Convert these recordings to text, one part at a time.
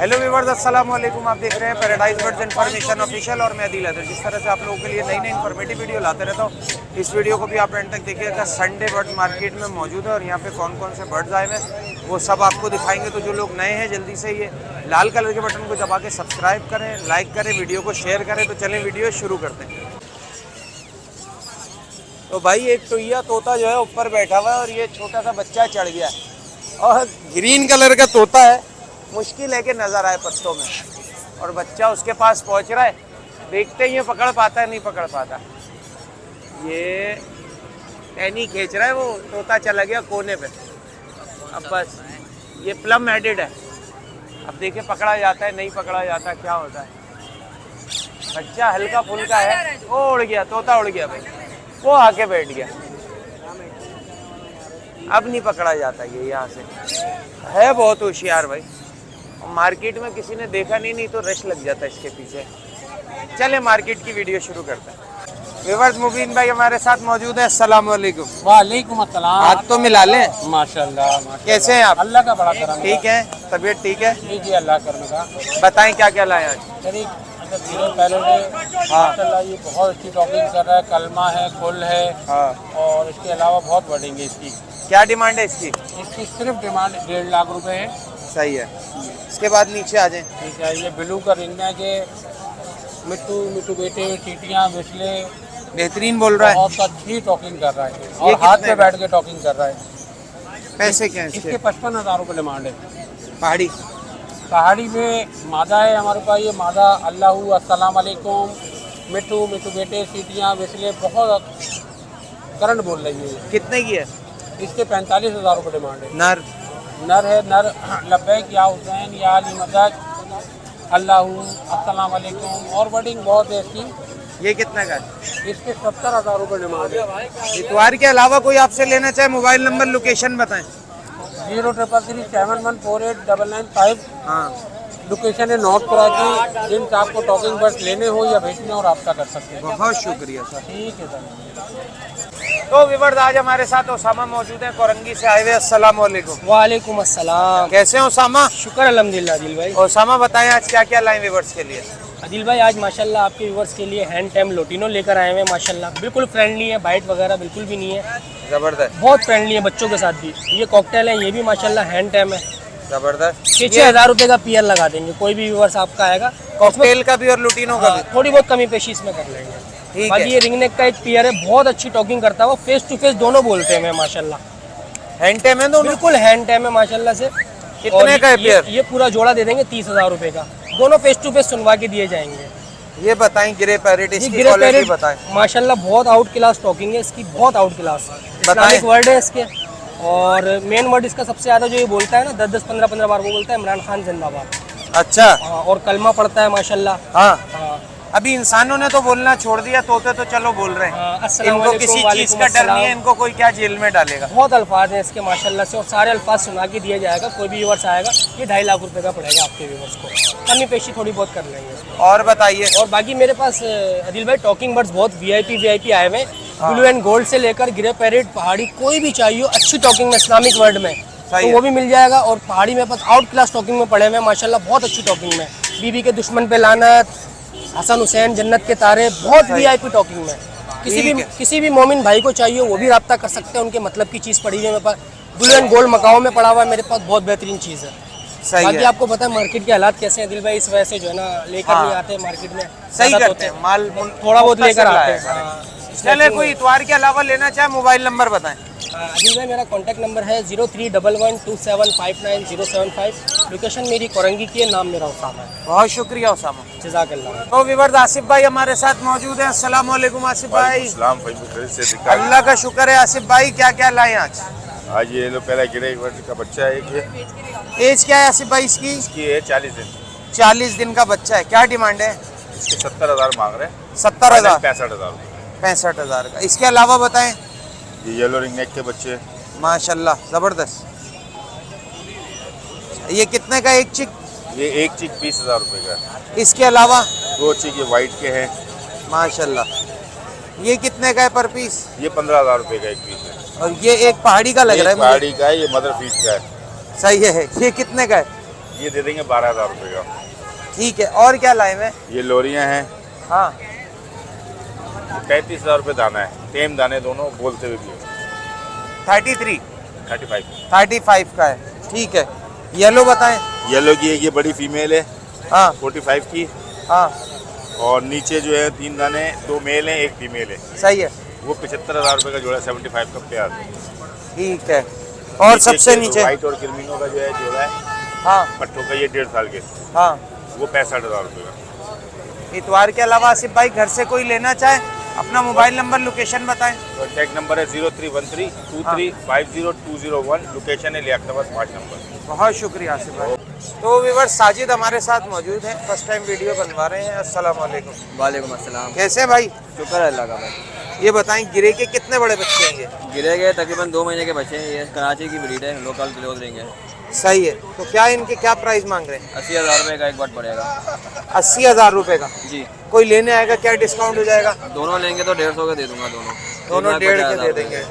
Hello viewers, अस्सलाम वालेकुम। आप देख रहे हैं पैराडाइज बर्ड्स इन्फॉर्मेशन ऑफिशियल और मैं आदिल हैदर। जिस तरह से आप लोगों के लिए नई नई इन्फॉर्मेटिव वीडियो लाते रहता हूँ, इस वीडियो को भी आप एंड तक देखिएगा। संडे बर्ड्स मार्केट में मौजूद है और यहाँ पे कौन कौन से बर्ड्स आए हैं वो सब आपको दिखाएंगे। तो जो लोग नए हैं जल्दी से ये लाल कलर के बटन को दबा के सब्सक्राइब करें, लाइक करें, वीडियो को शेयर करें। तो चलें वीडियो शुरू करते हैं। तो भाई एक टोइया तोता जो है ऊपर बैठा हुआ है और ये छोटा सा बच्चा चढ़ गया है और ग्रीन कलर का तोता है, मुश्किल है कि नज़र आए पत्तों में, और बच्चा उसके पास पहुंच रहा है। देखते ही ये पकड़ पाता है नहीं पकड़ पाता। ये टहनी खींच रहा है, वो तोता चला गया कोने पे। अब बस ये प्लम हेडेड है, अब देखिए पकड़ा जाता है नहीं पकड़ा जाता, क्या होता है। बच्चा हल्का फुल्का है, वो उड़ गया, तोता उड़ गया भाई, वो आके बैठ गया। अब नहीं पकड़ा जाता ये यहाँ से, है बहुत होशियार भाई। मार्केट में किसी ने देखा नहीं तो रश लग जाता है इसके पीछे। चले मार्केट की वीडियो शुरू करते हैं। व्यूअर्स, मुबीन भाई हमारे साथ मौजूद है। अस्सलाम वालेकुम। वालेकुम अस्सलाम। हाथ तो मिला लें। माशाल्लाह। कैसे हैं आप? अल्लाह का बड़ा करम। ठीक है, तबीयत ठीक है? जी जी, अल्लाह करने का। बताएं क्या क्या लाए आज? मेरे पहले माशाल्लाह ये बहुत अच्छी टॉपिंग कर रहा है। कलमा है, फुल है, और इसके अलावा बहुत बढ़ेंगे इसकी। क्या डिमांड है इसकी? इसकी सिर्फ डिमांड 1.5 लाख रुपए है। सही है। इसके बाद नीचे आ जाएं। ठीक है, ये ब्लू का रिंगना के मिट्टू मिट्टू बेटे, चीटियाँ, बिस्ले, बेहतरीन बोल रहा है। बहुत अच्छी टॉकिंग कर रहा है और हाथ पे बैठ के टॉकिंग कर रहा है। पैसे क्या है इसके 55,000 रुपये डिमांड है। पहाड़ी पहाड़ी में मादा है हमारे पास। ये मादा अल्लाहू अस्सलाम वालेकुम, मिट्टू मिट्टू बेटे, सीटियाँ, बिस्ले, बहुत करंट बोल रही है। कितने की है? इसके 45,000 रुपये डिमांड है। नर है नर। लब्बैक या हुसैन या अली मदद, अल्लाहू अस्सलाम वालेकुम, और वर्डिंग बहुत है इसकी। ये कितना का है? इसके 70,000 रुपये डिमांड है। इतवार के अलावा कोई आपसे लेना चाहे, मोबाइल नंबर लोकेशन बताएं। 033371489995। हाँ, लोकेशन है नौतपुरा की। जिनसे आपको टॉकिंग बर्ड्स लेने हो या बेचने हो रब्ता कर सकते हैं। बहुत शुक्रिया सर। ठीक है सर। तो व्यूअर्स, आज हमारे साथ ओसामा मौजूद है, कोरंगी से आए हुए। अस्सलाम वालेकुम। वालेकुम अस्सलाम। कैसे हैं ओसामा? शुक्र अल्हम्दुलिल्लाह आदिल भाई। ओसामा बताएं आज क्या क्या लाए व्यूअर्स के लिए? आदिल भाई आज माशाल्लाह आपके व्यूवर्स के लिए हैंड टैम लोटिनो लेकर आए हैं। माशाल्लाह बिल्कुल फ्रेंडली है, बाइट वगैरह बिल्कुल भी नहीं है, जबरदस्त, बहुत फ्रेंडली है बच्चों के साथ भी। ये कॉकटेल है, ये भी माशाल्लाह हैंड टैम है। जबरदस्त। 6,000 रुपये का पीयर लगा देंगे, कोई भी व्यूवर्स आपका आएगा। कॉकटेल का भी और लुटिनो का भी थोड़ी बहुत कमी पेशी इसमें कर लेंगे। ठीक बाकी है। ये रिंगनेक का एक पीयर है, बहुत अच्छी टॉकिंग करता है, वो फेस टू फेस दोनों बोलते हैं माशाल्लाह। हैंड टैम है दोनों? बिल्कुल हैंड टैम है माशाल्लाह से। कितने का है पेयर? ये पूरा जोड़ा दे देंगे 30,000 रुपये का। दोनों फेस टू फेस सुनवा के दिए जाएंगे। ये बताएं ग्रे पैरेट, इसकी क्वालिटी बताएं। माशाल्लाह बहुत आउट क्लास टॉकिंग है इसकी, बहुत आउट क्लास। इस्लामिक वर्ड है इसके, और मेन वर्ड इसका सबसे ज़्यादा जो ये बोलता है ना, 10-10, 15-15 बार वो बोलता है इमरान खान जिंदाबाद। अच्छा। और कलमा पढ़ता है माशाल्लाह। हाँ। अभी इंसानों ने तो बोलना छोड़ दिया, तोते तो चलो बोल रहे हैं। इनको किसी चीज का डर नहीं है, इनको कोई क्या जेल में डालेगा। बहुत अल्फाज हैं इसके माशाल्लाह से, और सारे अल्फाज सुना के दिया जाएगा। कोई भी व्यूवर्स आएगा, ये 2.5 लाख रुपए का पड़ेगा आपके व्यूवर्स को। कमी पेशी थोड़ी बहुत कर लेंगे इसको। और बताइए। और बाकी मेरे पास आदिल भाई टॉकिंग बर्ड्स बहुत वीआईपी आए हुए हैं। ब्लू एंड गोल्ड से लेकर ग्रे पैरेट, पहाड़ी, कोई भी चाहिए अच्छी टॉकिंग में इस्लामिक वर्ड में तो वो भी मिल जाएगा। और पहाड़ी में पास आउट क्लास टॉकिंग में पड़े हुए हैं माशाल्लाह, बहुत अच्छी टॉकिंग में। बीबी के दुश्मन पे लानत, हसन हुसैन, जन्नत के तारे, बहुत वीआईपी टॉकिंग में। किसी भी मोमिन भाई को चाहिए वो भी रब्ता कर सकते हैं, उनके मतलब की चीज़ पड़ी हुई है मेरे पास। ब्लू एंड गोल्ड मकाओ में पड़ा हुआ है मेरे पास, बहुत बेहतरीन चीज़ है। बाकी आपको पता है मार्केट के हालात कैसे हैं दिल भाई, इस वजह से जो है ना लेकर नहीं आते मार्केट में। सही करते हैं, माल थोड़ा बहुत लेकर आते हैं। चले, कोई इतवार के अलावा लेना चाहे मोबाइल नंबर बताएं। आदिल भाई मेरा कॉन्टैक्ट नंबर है 03112759 लोकेशन मेरी कोरंगी की है, नाम मेरा ओसामा है। बहुत शुक्रिया ओसामा, जज़ाकल्लाह। तो व्यूअर्स, आसिफ भाई हमारे साथ मौजूद हैं। अस्सलाम वालेकुम आसिफ भाई। अल्लाह का शुक्र है। आसिफ भाई क्या क्या लाए आज? आज ये लो पहला ग्रे का बच्चा है, एक ये। एज क्या है आसिफ भाई इसकी? इसकी है 40 दिन। 40 दिन का बच्चा है। क्या डिमांड है? इसके 70,000 मांग रहे हैं। 70,000? 65,000। 65,000 का। इसके अलावा बताएं। ये येलो रिंग नेक के बच्चे माशाल्लाह जबरदस्त। ये कितने का एक चिक? ये एक चिक 20,000 रुपये का। इसके अलावा 2 चिक ये वाइट के हैं माशाल्लाह। ये कितने का है पर पीस? ये 15,000 रुपये का एक पीस है। और ये एक पहाड़ी का लग रहा है मुझे। पहाड़ी का है, ये मदर फीड का है। सही है। ये कितने का है? ये दे देंगे 12,000 रुपये का। ठीक है, और क्या लाए हुए? ये लोरियाँ हैं, हाँ 35,000 रुपये दाना है, टेम दाने दोनों, बोलते हुए भी 33 35। 35 का है। ठीक है, येलो बताएं। येलो की एक ये बड़ी फीमेल है, हाँ 45 की, हाँ और नीचे जो है 3 दाने, 2 मेल हैं 1 फीमेल है, सही है। वो 75,000 रुपये का जोड़ा, 75 का प्यार। ठीक है, और सबसे नीचे? व्हाइट और क्रीमिनो का जो है जोड़ा है हाँ पट्टों का, ये 1.5 साल के, हाँ। वो 65,000 रुपये का। इतवार के अलावा आसिफ भाई घर से कोई लेना चाहे, अपना मोबाइल नंबर लोकेशन बताएं। कॉन्टैक्ट नंबर है 0313235201, लोकेशन है लियाकताबाद 5 नंबर। बहुत शुक्रिया आसिफ भाई। तो व्यूअर साजिद हमारे साथ मौजूद है, फर्स्ट टाइम वीडियो बनवा रहे हैं। अस्सलाम वालेकुम। वालेकुम अस्सलाम। कैसे हैं भाई? शुक्र है अल्लाह का भाई। ये बताएं गिरे के कितने बड़े बच्चे हैं ये? गिरे गए तकरीबन 2 महीने के बच्चे हैं, ये कराची की ब्रीड है, लोकल क्लोज रिंग है। सही है। तो क्या इनके क्या प्राइस मांग रहे हैं? 80,000 रुपये का एक बट पड़ेगा। 80,000 रुपए का। जी, कोई लेने आएगा क्या डिस्काउंट हो जाएगा? दोनों लेंगे तो 150 का दे दूंगा, दोनों 1.5 के दे देंगे।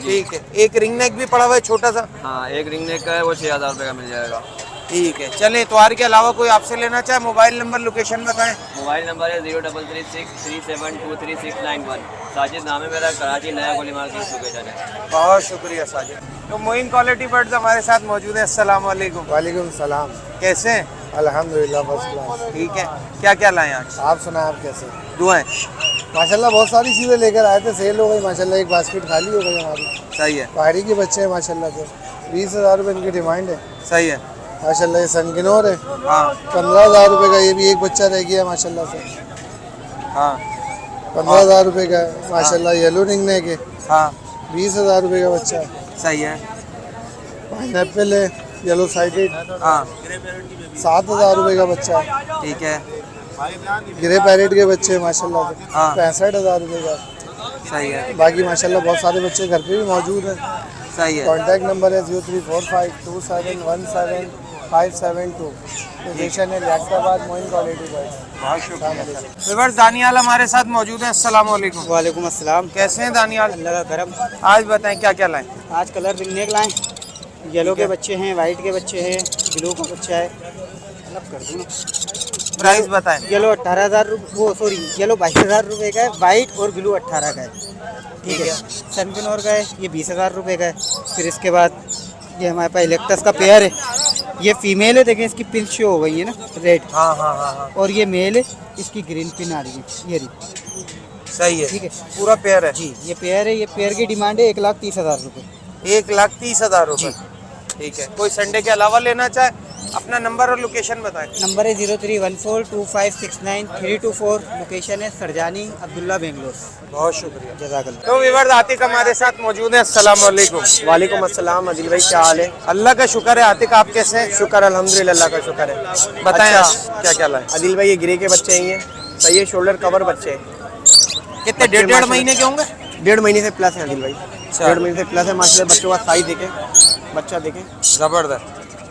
ठीक है, एक रिंग नेक भी पड़ा हुआ है छोटा सा। हाँ, एक रिंग नेक का है, वो 6,000 रुपये का मिल जाएगा। ठीक है, चलें इतवार के अलावा कोई आपसे लेना चाहे, मोबाइल नंबर लोकेशन बताएं। मोबाइल नंबर है 0336372391। साजिद नाम है मेरा, कराची नया गोली मार्केट लोकेशन है। बहुत शुक्रिया साजिद। तो मोइन क्वालिटी बर्ड्स हमारे साथ मौजूद है। अस्सलाम वालेकुम। वालेकुम सलाम। कैसे हैं? अल्हम्दुलिल्लाह फर्स्ट क्लास। ठीक है, क्या क्या लाए आज? आप सुनाए, आप कैसे? दुआएं। माशाल्लाह बहुत सारी चीज़ें लेकर आए थे, सेल हो गई माशाल्लाह, एक बास्केट खाली हो गई हमारी। सही है, पहाड़ी के बच्चे हैं माशाल्लाह से, 20,000 रुपये इनकी डिमांड है सही है। माशाल्लाह। ये सनगिनोर है, हाँ 15,000 रुपये का, ये भी एक बच्चा रह गया माशाल्लाह से, हाँ 15,000 रुपये का है माशाल्लाह। येलो रिंग नेक है, हाँ 20,000 रुपये का बच्चा है। सही है। पाइनएप्पल है येलो साइडेड, हाँ 7,000 रुपये का बच्चा है। ठीक है, गिरे पैरेट के बच्चे हैं माशाल्लाह से, हाँ 65,000 रुपये का। सही है, बाकी माशाल्लाह बहुत सारे बच्चे घर पे भी मौजूद हैं। सही है। कॉन्टैक्ट नंबर है 0345271752। लोकेशन है लियाकताबाद मोइन क्वालिटी बर्ड्स। बहुत शुक्रिया। व्यूअर्स दानियाल हमारे साथ मौजूद हैं। अस्सलाम वालेकुम। वालेकुम अस्सलाम। कैसे हैं दानियाल? अल्लाह का करम। आज बताएं क्या क्या लाएं? आज कलर रिंग नेक लाएँ, येलो के बच्चे हैं, वाइट के बच्चे हैं, ब्लू का बच्चा है। अलग कर दूँ ना। प्राइस बताएं। येलो 18,000 रुपये, वो सॉरी येलो 22,000 रुपये का है, वाइट और ब्लू 18 का है। ठीक है, सनपिनोर का है, ये 20,000 रुपये का है। फिर इसके बाद ये हमारे पास इलेक्टस का पेयर है, ये फीमेल है, देखें इसकी पिन शो हो गई है ना रेड, हाँ हाँ हाँ हाँ और ये मेल है, इसकी ग्रीन पिन आ रही है, ये रही। सही है। ठीक है, पूरा पेयर है जी ये पेयर है, ये पेयर की डिमांड है 1,30,000 रुपये। 1,30,000 रुपये। ठीक है, कोई संडे के अलावा लेना चाहे, अपना नंबर और लोकेशन बताएं। नंबर है 03142569 लोकेशन है सरजानी अब्दुल्ला बेंगलोर। बहुत शुक्रिया। जज़ाकल्लाह। तो व्यूअर्स आतिक हमारे साथ मौजूद हैं। अस्सलाम वालेकुम। वालेकुम अस्सलाम। अदिल भाई क्या हाल है? अल्लाह का शुक्र है। आतिक आप कैसे हैं? शुक्र अल्हम्दुलिल्लाह, अल्लाह का शुक्र है। बताएं अच्छा, आप क्या क्या लाए? अदिल भाई ये गिरे के बच्चे हैं, ये सही है, शोल्डर कवर बच्चे हैं। कितने? डेढ़ महीने के होंगे? 1.5 महीने से प्लस है अदिल भाई, अच्छा। 1.5 महीने से प्लस है माशाल्लाह। बच्चों का साइज देखें, बच्चा देखें, जबरदस्त।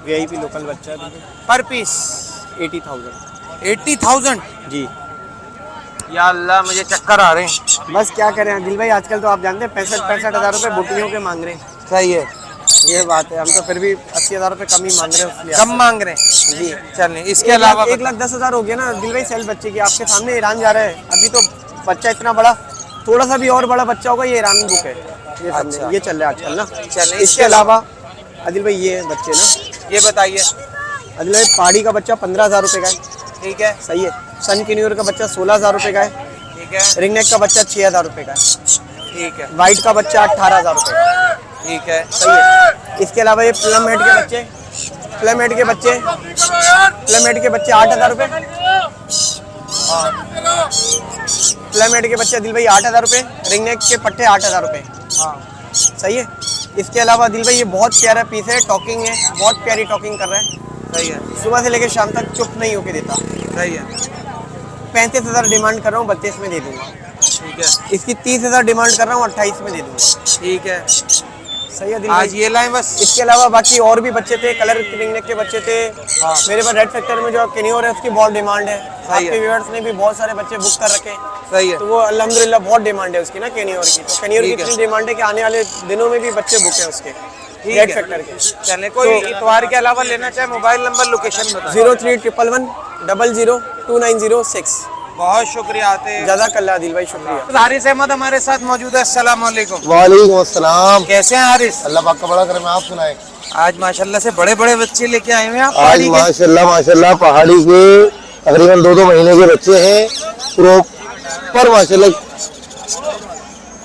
वीआईपी लोकल बच्चा है, देखें। पर पीस 80,000 80,000। जी। या अल्लाह मुझे चक्कर आ रहे हैं। बस क्या करें अदिल भाई, आजकल तो आप जानते हैं 65,000 रुपये बुटियों के मांग रहे हैं। सही है, ये बात है, हम तो फिर भी 80,000 रुपये कम ही मांग रहे हैं उसलिए। कम मांग रहे हैं जी। चलें इसके अलावा 1,10,000 हो गया ना दिल भाई। सेल बच्चे की आपके सामने ईरान जा रहा है, अभी तो बच्चा इतना बड़ा, थोड़ा सा भी और बड़ा बच्चा होगा ये ईरान बुक है, ये समझे। अच्छा। ये चल रहा है आजकल ना। चलें इसके अलावा अदिल भाई ये बच्चे ना, ये बताइए। अदिल भाई पहाड़ी का बच्चा 15,000 रुपये का है, ठीक है, सही है। सन किन्यूर का बच्चा 16,000 रुपये का है। ठीक है, रिंग नेक का बच्चा 6,000 रुपये का है। ठीक है, वाइट का बच्चा 18,000 रुपये का है, ठीक है, सही है। इसके अलावा ये प्लम हेड के बच्चे, प्लम हेड के बच्चे 8,000 रुपये। प्लम हेड के बच्चे दिल भाई 8,000 रुपये, रिंग नेक के पट्टे 8,000 रुपये, हाँ सही है। इसके अलावा दिल भाई ये बहुत प्यारा पीस है, टॉकिंग है, बहुत प्यारी टॉकिंग कर रहा है, सही है, सुबह से लेकर शाम तक चुप नहीं होके देता। सही है, 35,000 डिमांड कर रहा हूँ, 32 में दे दूंगा। ठीक है, इसकी 30,000 डिमांड कर रहा हूँ, 28 में दे दूंगा। ठीक है। सही है दिल आज भाई। ये लाएं बस। इसके अलावा बाकी और भी बच्चे थे, कलर रिंग नेक के बच्चे थे। हाँ। मेरे पास रेड फैक्टर में जो किन्योर है उसकी बहुत डिमांड है। सही आपके है। व्यूअर्स ने भी बहुत सारे बच्चे बुक कर रखे, सही है, तो वो अल्हम्दुलिल्लाह बहुत डिमांड है उसकी ना, केनियोर की। तो केनियोर की ठीक है। इतनी डिमांड है कि आने वाले दिनों में भी बच्चे बुक हैं उसके। ठीक रेड है। फैक्टर के। चले, कोई इतवार के अलावा लेना चाहे मोबाइल नंबर लोकेशन बताएं। 0311002906। बहुत शुक्रिया आते हैं। जज़ाकल्लाह आदिल भाई, शुक्रिया। हारिस अहमद हमारे साथ मौजूद है। अस्सलाम वालेकुम। वालेकुम अस्सलाम। कैसे हैं हारिस? अल्लाह पाक का बड़ा करम है, आप सुनाएं। आज माशाल्लाह से बड़े बड़े बच्चे लेके आए हुए हैं आप आज पहाड़ी के। माशाल्लाह पहाड़ी के तकरीबन 2-2 महीने के बच्चे हैं। प्रॉपर माशाल्लाह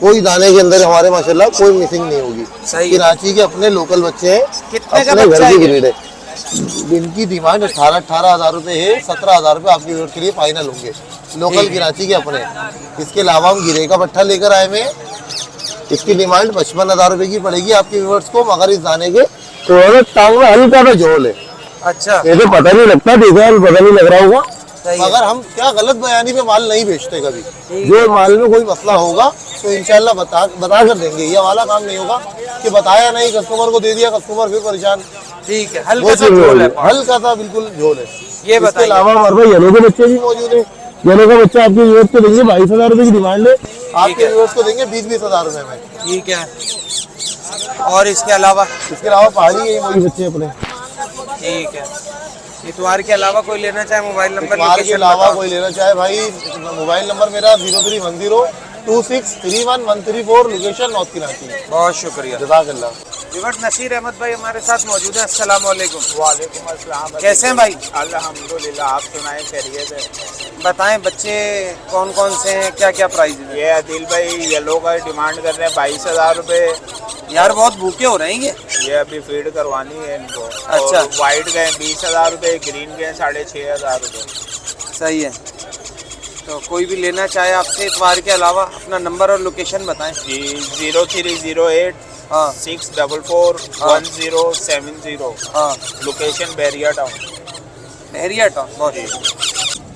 कोई दाने के अंदर हमारे माशाल्लाह कोई मिसिंग नहीं होगी। सही। कराची के अपने लोकल बच्चे हैं, कितने का अपने बच्चा घर है की ये? ब्रीड है। इनकी डिमांड 18 हज़ार रुपए है। 17 हज़ार रुपए आपकी जरूरत के लिए फाइनल होंगे। लोकल कराची के अपने। इसके अलावा हम गिरे का पट्ठा लेकर आए हुए हैं। इसकी डिमांड 55 हज़ार रुपए की पड़ेगी आपके व्यूअर्स को, मगर इस दाने के थोड़ा टांग में हल्का सा झोल है। अच्छा, ऐसे पता नहीं लगता, देखा पता नहीं लग रहा होगा, सही है। मगर हम क्या गलत बयानी पे माल नहीं बेचते कभी। जो माल में कोई मसला होगा तो इंशाल्लाह बता कर देंगे। ये वाला काम नहीं होगा कि बताया नहीं, कस्टमर को दे दिया, कस्टमर फिर परेशान। ठीक है, वो हल्का सा चीज़ झोल है। हल्का सा बिल्कुल झोल है। ये इसके बताइए। अलावा हमारे पास येलो के बच्चे भी मौजूद है। येलो का बच्चा आपके व्यूअर्स को देंगे 22 हज़ार रुपए की डिमांड है। आपके व्यूअर्स को देंगे 20-20 हज़ार रुपए में। ठीक है। और इसके अलावा? इसके अलावा पहाड़ी है, वही बच्चे अपने। ठीक है। इतवार के अलावा कोई लेना चाहे मोबाइल नंबर इतवार के लोकेशन अलावा बताओ। कोई लेना चाहे भाई, मोबाइल नंबर मेरा 0310263113 लोकेशन नॉर्थ कराची। बहुत शुक्रिया। जज़ाकल्लाह। विवट नसीर अहमद भाई हमारे साथ मौजूद है। अस्सलाम वालेकुम। वालेकुम अस्सलाम। कैसे हैं भाई? अल्हम्दुलिल्लाह, आप सुनाएं, खैरियत है? बताएं बच्चे कौन कौन से हैं, क्या क्या प्राइस है? ये आदिल भाई येलो का डिमांड कर रहे हैं 22 हज़ार रुपए। यार बहुत भूखे हो रहे हैं ये अभी फीड करवानी है इनको। अच्छा। और वाइट गए 20 हज़ार रुपए, ग्रीन गए 6,500 रुपए। सही है। तो कोई भी लेना चाहे आपसे इतवार के अलावा अपना नंबर और लोकेशन बताएं। जी 0308 हाँ 6441070। हाँ, location Bairia town. Area town. बहुत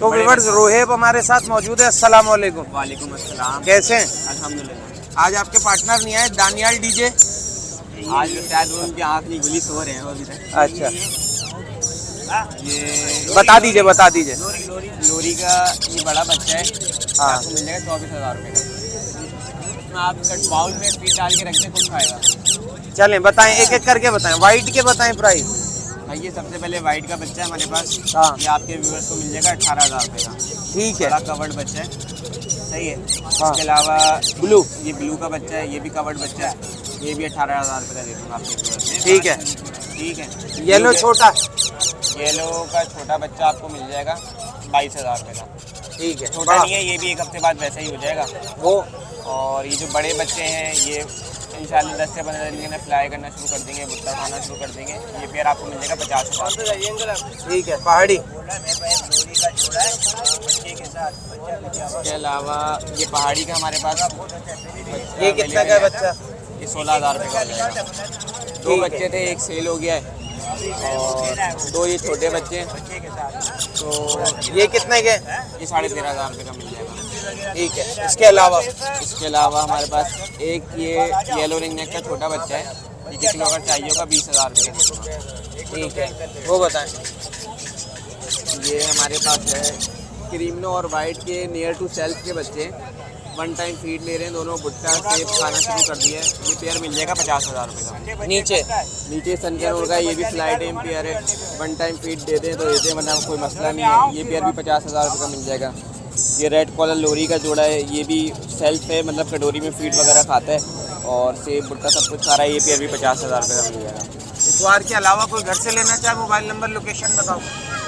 तो विवर्स रोहेब हमारे साथ मौजूद है। अस्सलाम वालेकुम। वालेकुम अस्सलाम। कैसे हैं? अल्हम्दुलिल्लाह। आज आपके पार्टनर नहीं आए, दानियाल डीजे? आज शायद वो उनकी आँख नहीं खुली, सो रहे हैं वो अभी तक। अच्छा, ये बता दीजिए बता दीजिए। लोरी का ये बड़ा बच्चा है। हाँ। आपको मिल जाएगा 24,000 रुपये का। इसमें आप बाउल में फीड डाल के रख दें, कुछ खाएगा। चलें बताएं, एक एक करके बताएं। वाइट के बताएं प्राइस। भाई ये सबसे पहले वाइट का बच्चा है हमारे पास। हाँ। ये आपके व्यूअर्स को मिल जाएगा 18,000 रुपये का। ठीक है। बड़ा कवर्ड बच्चा है, सही है। इसके अलावा ब्लू, ये ब्लू का बच्चा है, ये भी कवर्ड बच्चा है। ये भी 18,000 रुपये का दे दूँगा आपके व्यूअर्स से। ठीक है। ठीक है। येलो छोटा? येलो का छोटा बच्चा आपको मिल जाएगा 22,000 रुपये का। ठीक है। छोटा नहीं है, ये भी एक हफ्ते बाद वैसा ही हो जाएगा वो। और ये जो बड़े बच्चे हैं ये इंशाल्लाह 10 से 15 दिन में फ्लाई करना शुरू कर देंगे, भुट्टा खाना शुरू कर देंगे। ये पेयर आपको मिल जाएगा 50,000। ठीक है। पहाड़ी? इसके अलावा ये पहाड़ी का हमारे पास ये कितना का है बच्चा? ये 16,000 रुपये का हो जाएगा। दो बच्चे थे, एक सेल हो गया है और दो ये छोटे बच्चे हैं, तो ये कितने के? ये 13,500 रुपये का मिल जाएगा। ठीक है। इसके अलावा? इसके अलावा हमारे पास एक ये येलो रिंग नेक का छोटा बच्चा है, ये किसी को अगर चाहिए होगा 20,000 रुपये का दूँगा। ठीक है, वो बताएं। ये हमारे पास है क्रीमनो और वाइट के नियर टू सेल्फ के बच्चे, वन टाइम फीड ले रहे हैं, दोनों भुट्टा सेब खाना शुरू कर दिया है। ये पेयर मिल जाएगा 50,000 रुपये का। नीचे? नीचे सनकेनोर का ये भी फ्लाई टाइम पेयर है, वन टाइम फीड देते हैं तो देते हैं, वरना कोई मसला नहीं है। ये पेयर भी 50,000 रुपये का मिल जाएगा। ये रेड कॉलर लोरी का जोड़ा है, ये भी सेल्फ है, मतलब कटोरी में फीड वगैरह खाता है और सेब भुट्टा सब कुछ खा रहा है। ये पेयर भी 50,000 रुपये का मिल जाएगा। इतवार के अलावा कोई घर से लेना चाहे मोबाइल नंबर लोकेशन बताओ।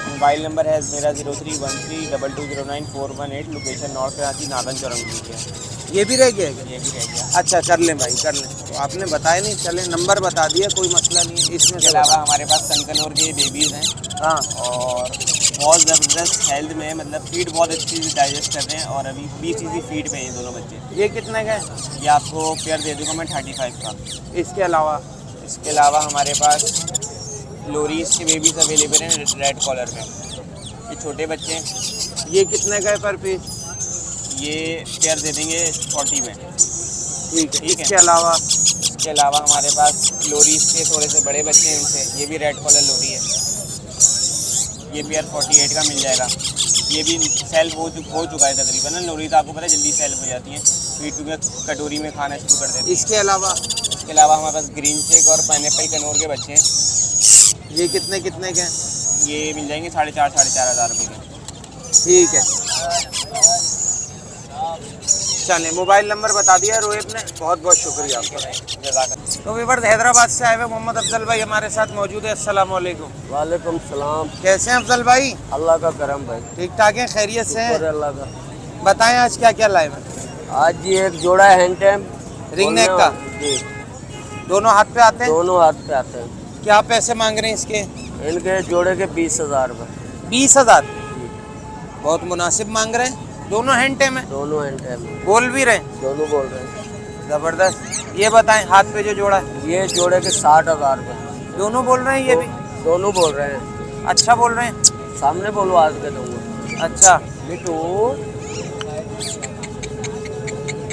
मोबाइल नंबर है मेरा 031322099418, लोकेशन नॉर्थ कराची नादन चौरंगी है। ये भी रह गया है? ये भी रह गया। अच्छा, कर लें भाई कर लें। तो आपने बताया नहीं, चले नंबर बता दिया, कोई मसला नहीं है। इसमें इसके अलावा हमारे पास सनकनौर के बेबीज़ हैं हाँ, और बहुत ज़बरदस्त हेल्थ में, मतलब फीड बहुत अच्छी डाइजेस्ट कर रहे हैं और अभी 20 फीड पे हैं ये दोनों बच्चे। ये कितने का है? ये आपको पेयर दे दूँगा मैं 35 का। इसके अलावा? इसके अलावा हमारे पास लोरीज के बेबीज़ अवेलेबल हैं रेड कॉलर में, ये छोटे बच्चे हैं। ये कितने का है पर पीस? ये पेयर दे देंगे 40 में। ठीक है। ठीक है। इसके अलावा? इसके अलावा हमारे पास लोरीज के थोड़े से बड़े बच्चे हैं इनसे, ये भी रेड कॉलर लोरी है, ये पेयर 48 का मिल जाएगा। ये भी सेल हो चुका है तकरीबन ना, लोरी तो आपको पता है जल्दी सेल हो जाती है। फीड में कटोरी में खाना शुरू कर देते इसके अलावा हैं। इसके अलावा हमारे पास ग्रीन चेक और पाइनएप्पल कनौर के बच्चे हैं। ये कितने कितने के हैं? ये मिल जाएंगे 4,500 रुपये के। ठीक है, चलें। मोबाइल नंबर बता दिया रोहित ने, बहुत बहुत शुक्रिया आपका। तो व्यूअर्स, हैदराबाद से आए हुए मोहम्मद अफजल भाई हमारे साथ मौजूद है। अस्सलाम वालेकुम। वालेकुम सलाम। कैसे हैं अफजल भाई? अल्लाह का करम भाई। ठीक ठाक हैं, खैरियत से हैं? अल्लाह का। बताएं आज क्या क्या लाए हैं? आज ये एक जोड़ा है हैंड टाइम रिंग नेक का, जी, दोनों हाथ पे आते हैं। दोनों हाथ पे आते हैं। क्या पैसे मांग रहे हैं इसके? इनके जोड़े के 20,000 रुपये। 20,000, बहुत मुनासिब मांग रहे हैं। दोनों हैंड टाइम है, दोनों हैंड टाइम बोल भी रहे हैं, दोनों बोल रहे हैं। जबरदस्त। ये बताएं हाथ पे जो जोड़ा है? ये जोड़े के 60,000 रुपये। दोनों बोल रहे हैं, ये भी दोनों बोल रहे हैं। अच्छा बोल रहे हैं। सामने बोलो, आज के दूंगा। अच्छा, मिठू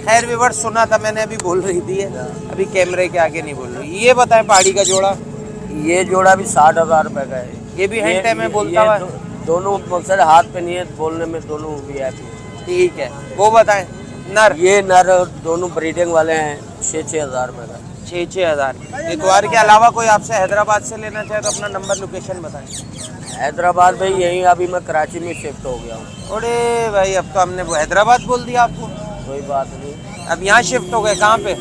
खैर व्यूअर्स, सुना था मैंने, अभी बोल रही थी, अभी कैमरे के आगे नहीं बोल रही। ये बताएं पहाड़ी का जोड़ा? ये जोड़ा भी 60,000 रुपये का है। ये भी हैंड टाइम में बोलता ये हुआ? दोनों मकसद हाथ पे नहीं है, बोलने में दोनों VIP। ठीक है, वो बताएं नर? ये नर दोनों ब्रीडिंग वाले हैं, 6,000 रुपये का। 6,000। इतवार के अलावा कोई आपसे हैदराबाद से लेना चाहे तो अपना नंबर लोकेशन बताएं। हैदराबाद भाई यहीं, अभी मैं कराची में शिफ्ट हो गया हूँ। अरे भाई, अब तो हमने वो हैदराबाद बोल दिया आपको। कोई बात नहीं। अब यहाँ शिफ्ट हो गए, कहाँ पे?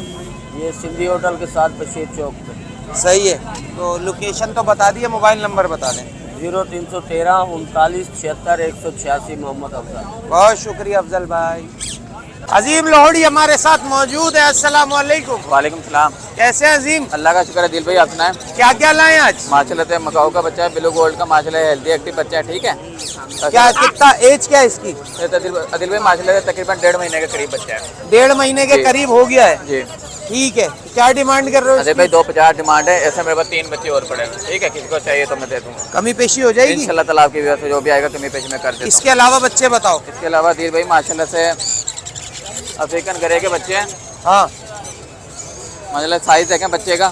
ये सिंधी होटल के साथ बशीर चौक पे। सही है, तो लोकेशन तो बता दिए, मोबाइल नंबर बता दें। 0313 39 76 186 मोहम्मद अफजल। बहुत शुक्रिया अफजल भाई। अजीम लोहड़ी हमारे साथ मौजूद है। अस्सलाम वालेकुम। वालेकुम सलाम। कैसे हैं अजीम? अल्लाह का शुक्र है दिल भाई, आप सुनाएं। क्या क्या लाए आज? माशाल्लाह से मकाऊ का बच्चा है, ब्लू गोल्ड का माशाल्लाह हेल्दी एक्टिव बच्चा है। ठीक है, क्या कितना एज क्या है इसकी? अदिल भाई माशाल्लाह से तकरीबन 1.5 महीने के करीब बच्चा है। 1.5 महीने के जी। करीब हो गया है। जी ठीक है, क्या डिमांड कर रहे हो अदिल इसकी? भाई 250 डिमांड है। ऐसे मेरे पास 3 बच्चे और पड़े हैं। ठीक है, किसी को चाहिए तो मैं दे दूंगा। कमी पेशी हो जाएगी? इंशाल्लाह ताला आपकी वजह से जो भी आएगा कमी पेश में कर देता हूँ। इसके अलावा बच्चे बताओ। इसके अलावा दिल भाई माशाल्लाह से अफ्रीकन गरे के बच्चे हैं। हाँ, माशाल्लाह साइज देखें बच्चे का,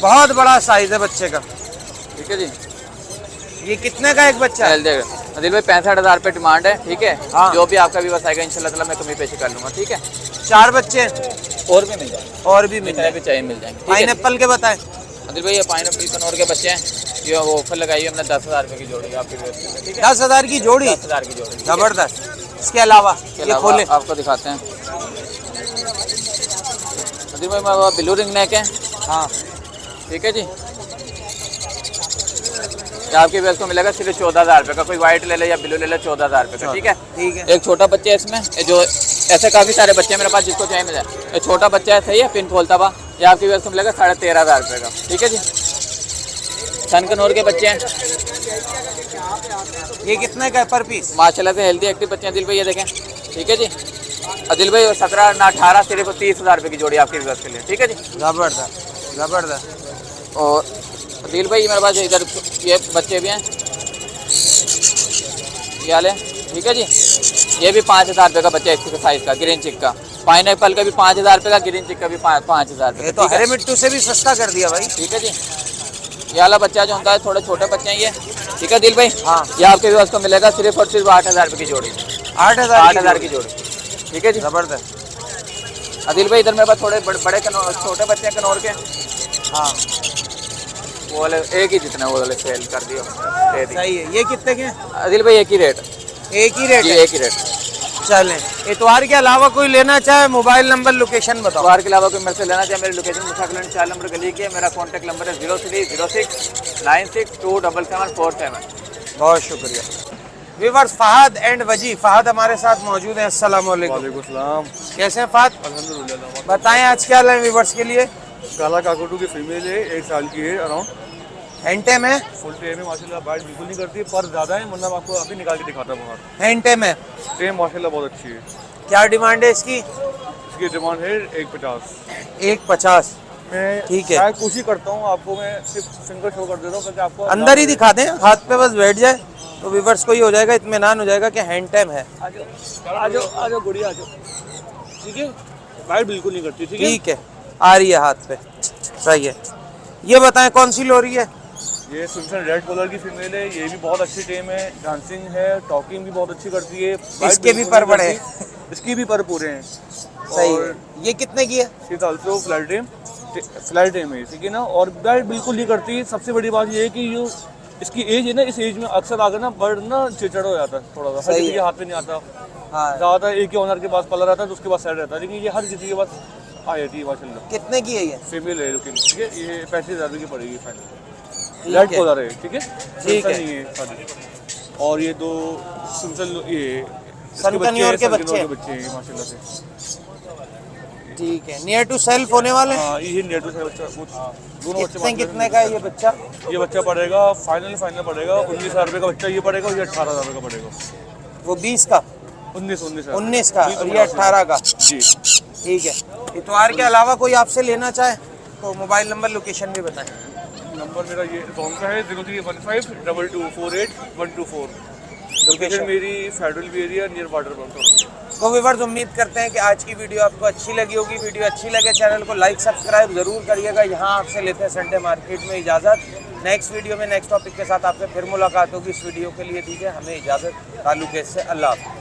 बहुत बड़ा साइज है बच्चे का। ठीक है जी। ये कितने का एक बच्चा है? अदिल भाई 65,000 रुपये डिमांड है। ठीक है, हाँ। जो भी आपका भी बस आएगा इंशाल्लाह ताला मैं कमी पेश कर लूँगा। ठीक है, 4 बच्चे हैं, और भी मिल जाएंगे, और भी मिल जितने भी चाहिए मिल जाएंगे। ठीक है पाइनएप्पल के बताएं। अदिल भाई, ये पाइनएप्पल कनौर के बच्चे हैं, ये वो ऑफर लगाई है हमने 10,000 रुपये की जोड़ी आपकी व्यवस्था में। ठीक है, 10,000 की जोड़ी? 10,000 की जोड़ी। जबरदस्त। इसके अलावा इसके ये अलावा खोले। आपको दिखाते हैं। अदिल भाई मेरे ब्लू रिंग नेक है। हाँ, ठीक है जी, ये आपकी व्यवस्था को मिलेगा सिर्फ 14,000 रुपये का। कोई व्हाइट ले ले या ब्लू ले ले, 14,000 रुपये का। ठीक है, ठीक है। एक छोटा बच्चा है इसमें, ये जो ऐसे काफ़ी सारे बच्चे हैं मेरे पास, जिसको चाहिए मिल जाए। एक छोटा बच्चा है, सही है, पिन खोलता हुआ, ये आपकी व्यवस्था को मिलेगा 13,500 रुपये का। ठीक है जी, सन कनौर के बच्चे हैं, ये कितने का है पर पीस? माशाल्लाह से हेल्दी एक्टिव बच्चे हैं अदिल भाई, ये देखें। ठीक है जी, अदिल भाई 17 ना 18 सिर्फ 30,000 रुपये की जोड़ी आपकी व्यवस्था के लिए। ठीक है जी, जबरदस्त जबरदस्त। और अदिल भाई मेरे पास इधर ये बच्चे भी हैं, ये वाले। ठीक है जी, ये भी 5,000 रुपये का बच्चा है, इसके साइज का, ग्रीन चिक का। पाइनएप्पल का भी 5,000 रुपये का, ग्रीन चिक का भी 5,000 रुपये। ये तो हरे मिट्टू से भी सस्ता कर दिया भाई। ठीक है जी, ये वाला बच्चा जो होता है, थोड़े छोटे बच्चे हैं ये। ठीक है दिल भाई, हाँ। ये आपके व्यवस्था को मिलेगा सिर्फ और सिर्फ 8,000 रुपये की जोड़ी। 8,000 की जोड़ी। ठीक है जी, जबरदस्त। अदिल भाई इधर मेरे पास थोड़े बड़े छोटे बच्चे हैं कनौर के। हाँ, वो वाले एक ही जितने वो वाले सेल कर दियो, दे दी। सही है। ये कितने के हैं? अदिल भाई एक ही रेट, एक ही रेट जी है? एक ही रेट। चलें, इतवार के अलावा कोई लेना चाहे मोबाइल नंबर लोकेशन बताओ। बाहर के अलावा कोई मेरे से लेना चाहे, मेरी लोकेशन मुसाकलन 4 नंबर गली की है। मेरा कॉन्टैक्ट नंबर है 0306 962747। बहुत शुक्रिया। व्यूअर्स, फहद एंड वजी, फहद हमारे साथ मौजूद हैं। अस्सलाम वालेकुम। वालेकुम सलाम। कैसे हैं फहद? अल्हम्दुलिल्लाह। बताएं आज क्या लाए व्यूअर्स के लिए? काला काकोटू की फीमेल है, 1 साल की है अराउंड। हैंड में? फुल टेम है माशाल्लाह, बाइट बिल्कुल नहीं करती, पर ज़्यादा है, मतलब आपको अभी निकाल के दिखाता हूँ बाहर। हैंड में? टेम माशाल्लाह बहुत अच्छी है। क्या डिमांड है इसकी? इसकी डिमांड है 150। 150। मैं ठीक है। शायद कोशिश करता हूँ, आपको मैं सिर्फ सिंगल शो कर देता हूँ ताकि आपको अंदर ही दिखा दें, हाथ पे बस बैठ जाए तो व्यूअर्स को ही हो जाएगा, इत्मीनान हो जाएगा कि हैंड टाइम है। आ जाओ गुड़िया आ जाओ। ठीक है, बाइट बिल्कुल नहीं करती। ठीक है, ठीक है, आ रही है हाथ पे, सही है। ये बताएं कौन सी लोरी है? ये सिम्पसन रेड कलर की फीमेल है, ये भी बहुत अच्छी टेम है, डांसिंग है, टॉकिंग भी बहुत अच्छी करती है। bite इसके भी बिल्कुल पर नहीं बड़े करती। इसकी भी पर पूरे हैं। सही और है। ये कितने की है? इट ऑल्सो फ्लैट एम है, ठीक है ना। और ब्राइड बिल्कुल नहीं करती। सबसे बड़ी बात ये है कि जो इसकी एज है ना, इस एज में अक्सर आकर ना बर्ड ना चिड़चिड़ा हो जाता है थोड़ा सा, हर सही किसी है। के हाथ में नहीं आता। हाँ। ज़्यादातर एक ही ओनर के पास पला रहता है तो उसके पास सेट रहता है, लेकिन ये हर किसी के पास आ जाती है माशाल्लाह। कितने की है ये? फीमेल है लेकिन, ठीक है, ये 35,000 की पड़ेगी फाइनल। ठीक रेड है। कलर है, ठीक है, ठीक है। नहीं है सारी। और ये दो सिंचल ये सनकनियोर के बच्चे हैं। बच्चे हैं माशाल्लाह से। ठीक है। नियर टू सेल्फ होने वाले हैं? हाँ, ये नेटू से बच्चा दोनों बच्चे कितने का है ये बच्चा? ये बच्चा पड़ेगा फाइनल पड़ेगा 19,000 रुपये का बच्चा ये पड़ेगा, और ये 18,000 रुपये का पड़ेगा। वो 20 का? 19 का और ये 18 का। जी। ठीक है। इतवार के अलावा कोई आपसे लेना चाहे तो मोबाइल नंबर लोकेशन भी बताएं। नंबर मेरा ये अकाउंट का है 0315 2248 124। लोकेशन मेरी फेडरल भी एरिया नियर वाटर पंप। तो व्यूअर्स, उम्मीद करते हैं कि आज की वीडियो आपको अच्छी लगी होगी। वीडियो अच्छी लगे चैनल को लाइक सब्सक्राइब जरूर करिएगा। यहाँ आपसे लेते हैं संडे मार्केट में इजाज़त। नेक्स्ट वीडियो में नेक्स्ट टॉपिक के साथ आपसे फिर मुलाकात होगी। इस वीडियो के लिए दीजिए हमें इजाज़त। ताल्लुक़ से अल्लाह हाफ़िज़।